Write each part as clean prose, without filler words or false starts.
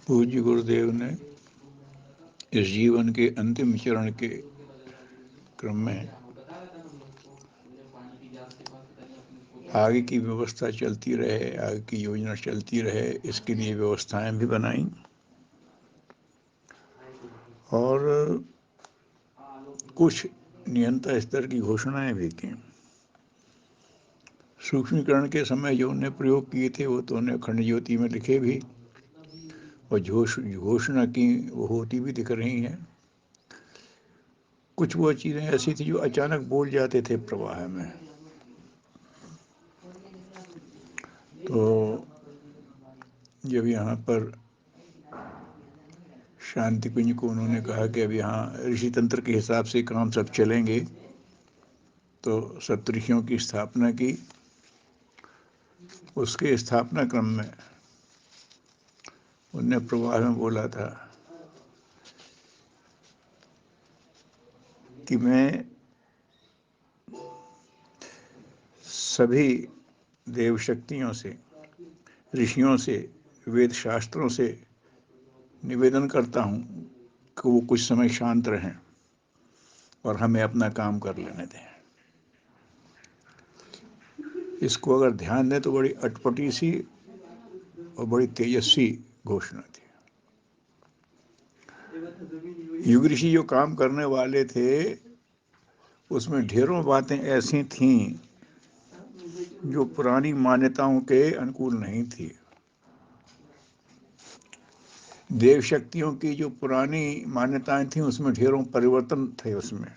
पूज्य गुरुदेव ने इस जीवन के अंतिम चरण के क्रम में आगे की व्यवस्था चलती रहे, आगे की योजना चलती रहे, इसके लिए व्यवस्थाएं भी बनाई और कुछ नियंत्रण स्तर की घोषणाएं भी की। सूक्ष्मीकरण के समय जो उन्हें प्रयोग किए थे वो तो उन्हें अखंड ज्योति में लिखे भी और घोषणा की वो होती भी दिख रही हैं। कुछ वो चीज़ें ऐसी थी जो अचानक बोल जाते थे प्रवाह में। तो जब यहाँ पर शांति कुंज को उन्होंने कहा कि अब यहाँ ऋषि तंत्र के हिसाब से काम सब चलेंगे, तो सप्तऋषियों की स्थापना की। उसके स्थापना क्रम में उनने प्रवाह में बोला था कि मैं सभी देव शक्तियों से, ऋषियों से, वेद शास्त्रों से निवेदन करता हूँ कि वो कुछ समय शांत रहें और हमें अपना काम कर लेने दें। इसको अगर ध्यान दें तो बड़ी अटपटी सी और बड़ी तेजस्वी घोषणा थी। युग ऋषि जो काम करने वाले थे उसमें ढेरों बातें ऐसी थीं जो पुरानी मान्यताओं के अनुकूल नहीं थी। देव शक्तियों की जो पुरानी मान्यताएं थीं उसमें ढेरों परिवर्तन थे। उसमें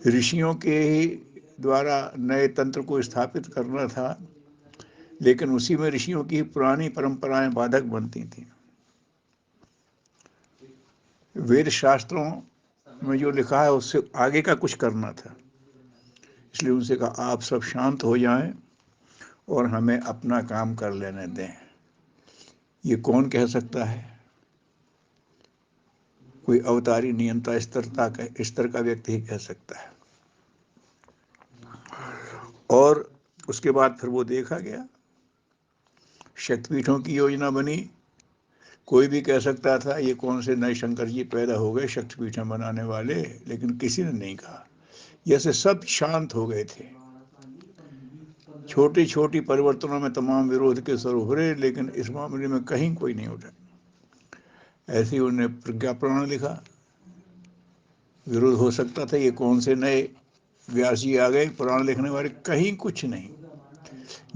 ऋषियों के ही द्वारा नए तंत्र को स्थापित करना था, लेकिन उसी में ऋषियों की पुरानी परंपराएं बाधक बनती थीं। वेद शास्त्रों में जो लिखा है उससे आगे का कुछ करना था, इसलिए उनसे कहा आप सब शांत हो जाएं और हमें अपना काम कर लेने दें। ये कौन कह सकता है? कोई अवतारी नियंता स्तर का व्यक्ति ही कह सकता है। और उसके बाद फिर वो देखा गया, शक्तिपीठों की योजना बनी। कोई भी कह सकता था ये कौन से नए शंकर जी पैदा हो गए शक्तिपीठें बनाने वाले, लेकिन किसी ने नहीं कहा। जैसे सब शांत हो गए थे। छोटी छोटी परिवर्तनों में तमाम विरोध के स्वर उभरे, लेकिन इस मामले में कहीं कोई नहीं उठा। ऐसे ही उन्होंने प्रज्ञा पुराण लिखा। विरोध हो सकता था ये कौन से नए व्यास जी आ गए पुराण लिखने वाले, कहीं कुछ नहीं।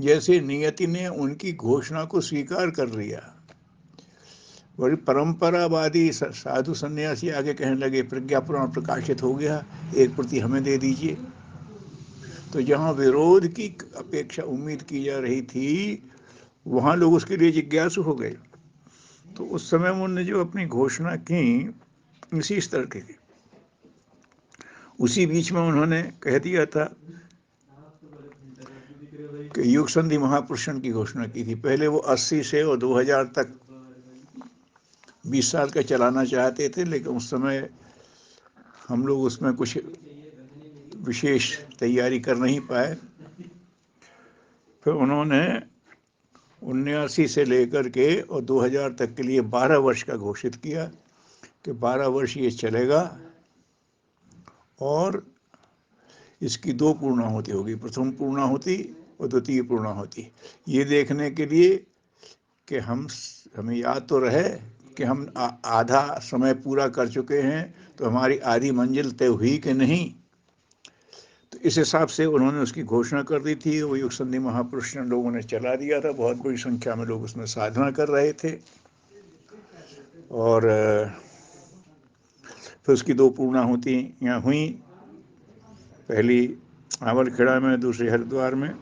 जैसे नियति ने उनकी घोषणा को स्वीकार कर लिया। बड़ी परंपरावादी साधु सन्यासी आगे कहने लगे प्रज्ञा पुराण प्रकाशित हो गया, एक प्रति हमें दे दीजिए। तो जहाँ विरोध की अपेक्षा उम्मीद की जा रही थी वहाँ लोग उसके लिए जिज्ञासु हो गए। तो उस समय उन्होंने जो अपनी घोषणा की इसी स्तर की थी। उसी बीच में उन्होंने कह दिया था कि युग संधि महापुरुषन की घोषणा की थी। पहले वो 80 से और 2000 तक 20 साल का चलाना चाहते थे, लेकिन उस समय हम लोग उसमें कुछ विशेष तैयारी कर नहीं पाए। फिर उन्होंने 79 से लेकर के और 2000 तक के लिए 12 वर्ष का घोषित किया कि 12 वर्ष ये चलेगा और इसकी 2 पूर्णाहुति होगी, प्रथम पूर्णाहुति और द्वितीय पूर्णाहुति। ये देखने के लिए कि हमें याद तो रहे कि हम आधा समय पूरा कर चुके हैं, तो हमारी आधी मंजिल तय हुई कि नहीं। तो इस हिसाब से उन्होंने उसकी घोषणा कर दी थी। वो युग संधि महापुरुष ने लोगों ने चला दिया था। बहुत बड़ी संख्या में लोग उसमें साधना कर रहे थे। और फिर उसकी 2 पूर्णाहुतियाँ हुई, पहली आंवलखेड़ा में, दूसरी हरिद्वार में।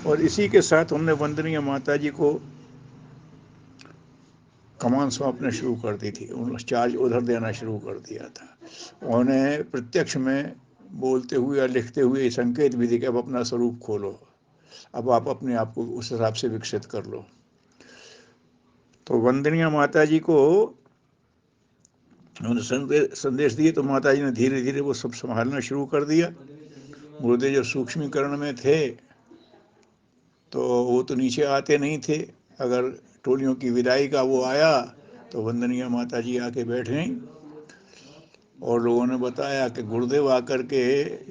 और इसी के साथ हमने वंदनीय माता जी को कमान सौंपना शुरू कर दी थी। उन्होंने चार्ज उधर देना शुरू कर दिया था। उन्हें प्रत्यक्ष में बोलते हुए या लिखते हुए संकेत भी दी कि अब अपना स्वरूप खोलो, अब आप अपने आप को उस हिसाब से विकसित कर लो। तो वंदनीय माता जी को उन्होंने संदेश दिए, तो माता जी ने धीरे धीरे वो सब संभालना शुरू कर दिया। गुरुदेव जब सूक्ष्मीकरण में थे तो वो तो नीचे आते नहीं थे, अगर टोलियों की विदाई का वो आया तो वंदनीय माता जी आके बैठ गईं और लोगों ने बताया कि गुरुदेव आकर के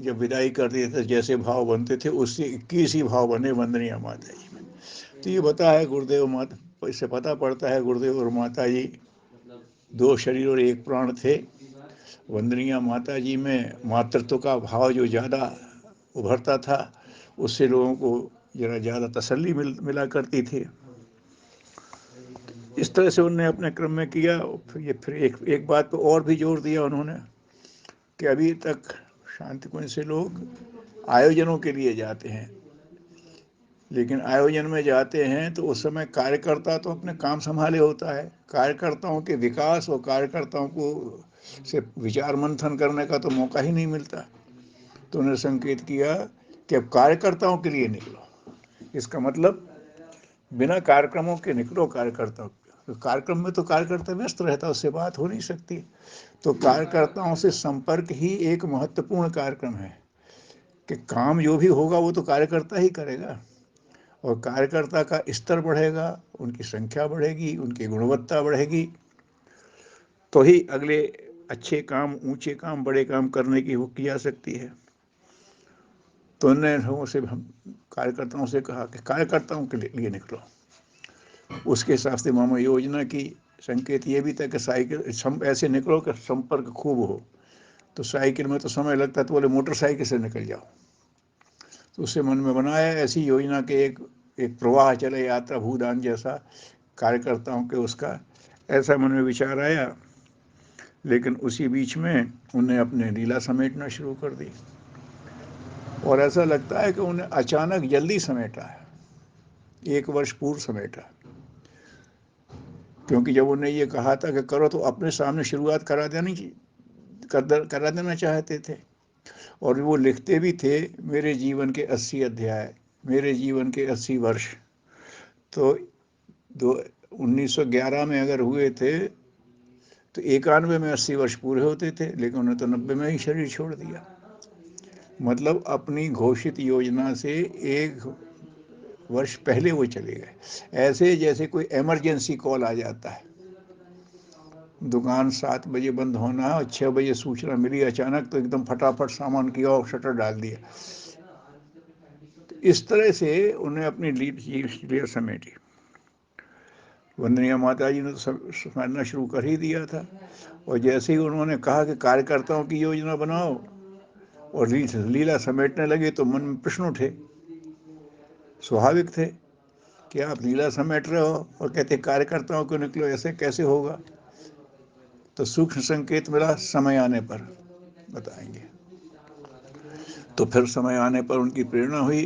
जब विदाई करते थे जैसे भाव बनते थे उससे 21 ही भाव बने वंदनीय माता जी में। तो ये बता है गुरुदेव माता, इससे पता पड़ता है गुरुदेव और माता जी दो शरीर और एक प्राण थे। वंदनीय माता जी में मातृत्व का भाव जो ज़्यादा उभरता था उससे लोगों को जरा ज़्यादा तसल्ली मिला करती थी। इस तरह से उन्होंने अपने क्रम में किया। फिर एक बात पर और भी जोर दिया उन्होंने कि अभी तक शांति कुंज से लोग आयोजनों के लिए जाते हैं, लेकिन आयोजन में जाते हैं तो उस समय कार्यकर्ता तो अपने काम संभाले होता है, कार्यकर्ताओं के विकास और कार्यकर्ताओं को से विचार मंथन करने का तो मौका ही नहीं मिलता। तो उन्होंने संकेत किया कि अब कार्यकर्ताओं के लिए निकलो। इसका मतलब बिना कार्यक्रमों के निकलो कार्यकर्ताओं। तो कार्यक्रम में तो कार्यकर्ता व्यस्त रहता, उससे बात हो नहीं सकती। तो कार्यकर्ताओं से संपर्क ही एक महत्वपूर्ण कार्यक्रम है कि काम जो भी होगा वो तो कार्यकर्ता ही करेगा, और कार्यकर्ता का स्तर बढ़ेगा, उनकी संख्या बढ़ेगी, उनकी गुणवत्ता बढ़ेगी, तो ही अगले अच्छे काम, ऊंचे काम, बड़े काम करने की वो की जा सकती है। तो उन्होंने लोगों से, हम कार्यकर्ताओं से कहा कि कार्यकर्ताओं के लिए निकलो। उसके हिसाब से मामा योजना की संकेत ये भी था कि साइकिल ऐसे निकलो कि संपर्क खूब हो। तो साइकिल में तो समय लगता है, तो बोले मोटरसाइकिल से निकल जाओ। तो उससे मन में बनाया ऐसी योजना के एक एक प्रवाह चले, यात्रा भूदान जैसा कार्यकर्ताओं के उसका ऐसा मन में विचार आया। लेकिन उसी बीच में उन्हें अपने लीला समेटना शुरू कर दी, और ऐसा लगता है कि उन्हें अचानक जल्दी समेटा है, 1 वर्ष पूर्व समेटा। क्योंकि जब उन्हें ये कहा था कि करो तो अपने सामने शुरुआत करा देना चाहते थे। और वो लिखते भी थे मेरे जीवन के 80 अध्याय, मेरे जीवन के 80 वर्ष। तो 1911 में अगर हुए थे तो 91 में 80 वर्ष पूरे होते थे, लेकिन उन्होंने तो 90 में ही शरीर छोड़ दिया। मतलब अपनी घोषित योजना से 1 वर्ष पहले वो चले गए। ऐसे जैसे कोई इमरजेंसी कॉल आ जाता है, दुकान 7 बजे बंद होना है और 6 बजे सूचना मिली अचानक, तो एकदम फटाफट सामान किया और शटर डाल दिया। तो इस तरह से उन्हें अपनी लीड समेटी। वंदनीय माता जी ने तो समझना शुरू कर ही दिया था, और जैसे ही उन्होंने कहा कि कार्यकर्ताओं की योजना बनाओ और लीला समेटने लगे, तो मन में प्रश्न उठे, स्वाभाविक थे कि आप लीला समेट रहे हो और कहते कार्यकर्ताओं को निकलो, ऐसे कैसे होगा। तो सूक्ष्म संकेत मिला, समय आने पर बताएंगे। तो फिर समय आने पर उनकी प्रेरणा हुई,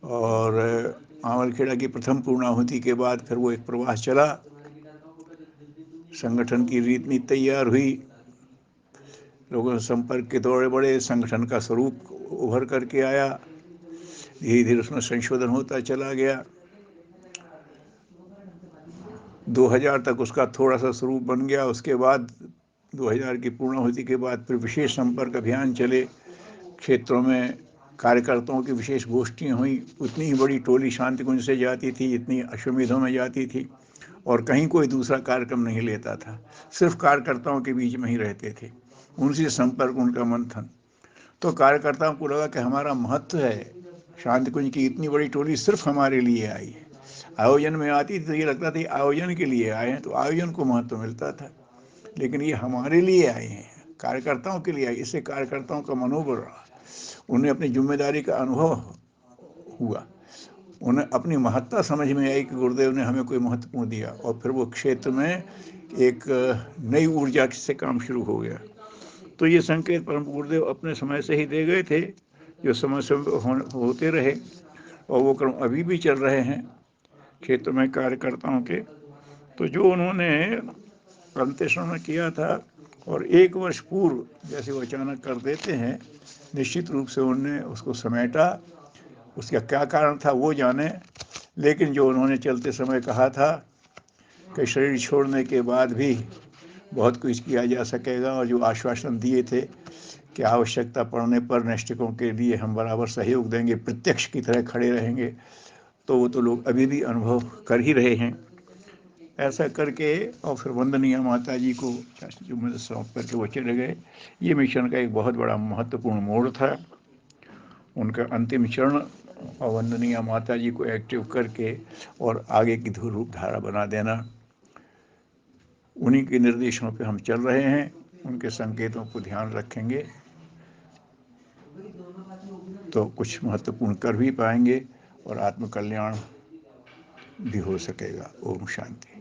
और आंवलखेड़ा की प्रथम पूर्णाहुति के बाद फिर वो एक प्रवास चला, संगठन की रीति तैयार हुई, लोगों से संपर्क के दौरे बढ़े, संगठन का स्वरूप उभर करके आया, धीरे धीरे उसमें संशोधन होता चला गया। 2000 तक उसका थोड़ा सा स्वरूप बन गया। उसके बाद 2000 की पूर्णाहुति के बाद फिर विशेष संपर्क अभियान चले, क्षेत्रों में कार्यकर्ताओं की विशेष गोष्ठियाँ हुई। उतनी ही बड़ी टोली शांति कुंज से जाती थी, इतनी अश्वमेधों में जाती थी, और कहीं कोई दूसरा कार्यक्रम नहीं लेता था, सिर्फ कार्यकर्ताओं के बीच में ही रहते थे, उनसे संपर्क, उनका मंथन। तो कार्यकर्ताओं को लगा कि हमारा महत्व है, शांति कुंज की इतनी बड़ी टोली सिर्फ हमारे लिए आई है। आयोजन में आती थी तो ये लगता था आयोजन के लिए आए हैं, तो आयोजन को महत्व मिलता था, लेकिन ये हमारे लिए आए हैं, कार्यकर्ताओं के लिए आए। इससे कार्यकर्ताओं का मनोबल रहा, उन्हें अपनी जिम्मेदारी का अनुभव हुआ, उन्हें अपनी महत्ता समझ में आई कि गुरुदेव ने हमें कोई महत्वपूर्ण दिया, और फिर वो क्षेत्र में एक नई ऊर्जा से काम शुरू हो गया। तो ये संकेत परम गुरुदेव अपने समय से ही दे गए थे, जो समय से होते रहे, और वो क्रम अभी भी चल रहे हैं क्षेत्र में कार्यकर्ताओं के। तो जो उन्होंने अंत्येष्टि में किया था, और 1 वर्ष पूर्व जैसे वो अचानक कर देते हैं, निश्चित रूप से उन्होंने उसको समेटा। उसका क्या कारण था वो जाने, लेकिन जो उन्होंने चलते समय कहा था कि शरीर छोड़ने के बाद भी बहुत कुछ किया जा सकेगा, और जो आश्वासन दिए थे कि आवश्यकता पड़ने पर नैष्ठिकों के लिए हम बराबर सहयोग देंगे, प्रत्यक्ष की तरह खड़े रहेंगे, तो वो तो लोग अभी भी अनुभव कर ही रहे हैं। ऐसा करके और फिर वंदनीय माता जी को जो मुझे सौंप करके वो चले गए। ये मिशन का एक बहुत बड़ा महत्वपूर्ण मोड़ था। उनका अंतिम चरण और वंदनीय माता जी को एक्टिव करके और आगे की रूप धारा बना देना, उन्हीं के निर्देशों पे हम चल रहे हैं, उनके संकेतों को ध्यान रखेंगे तो कुछ महत्वपूर्ण कर भी पाएंगे और आत्म कल्याण भी हो सकेगा। ओम शांति।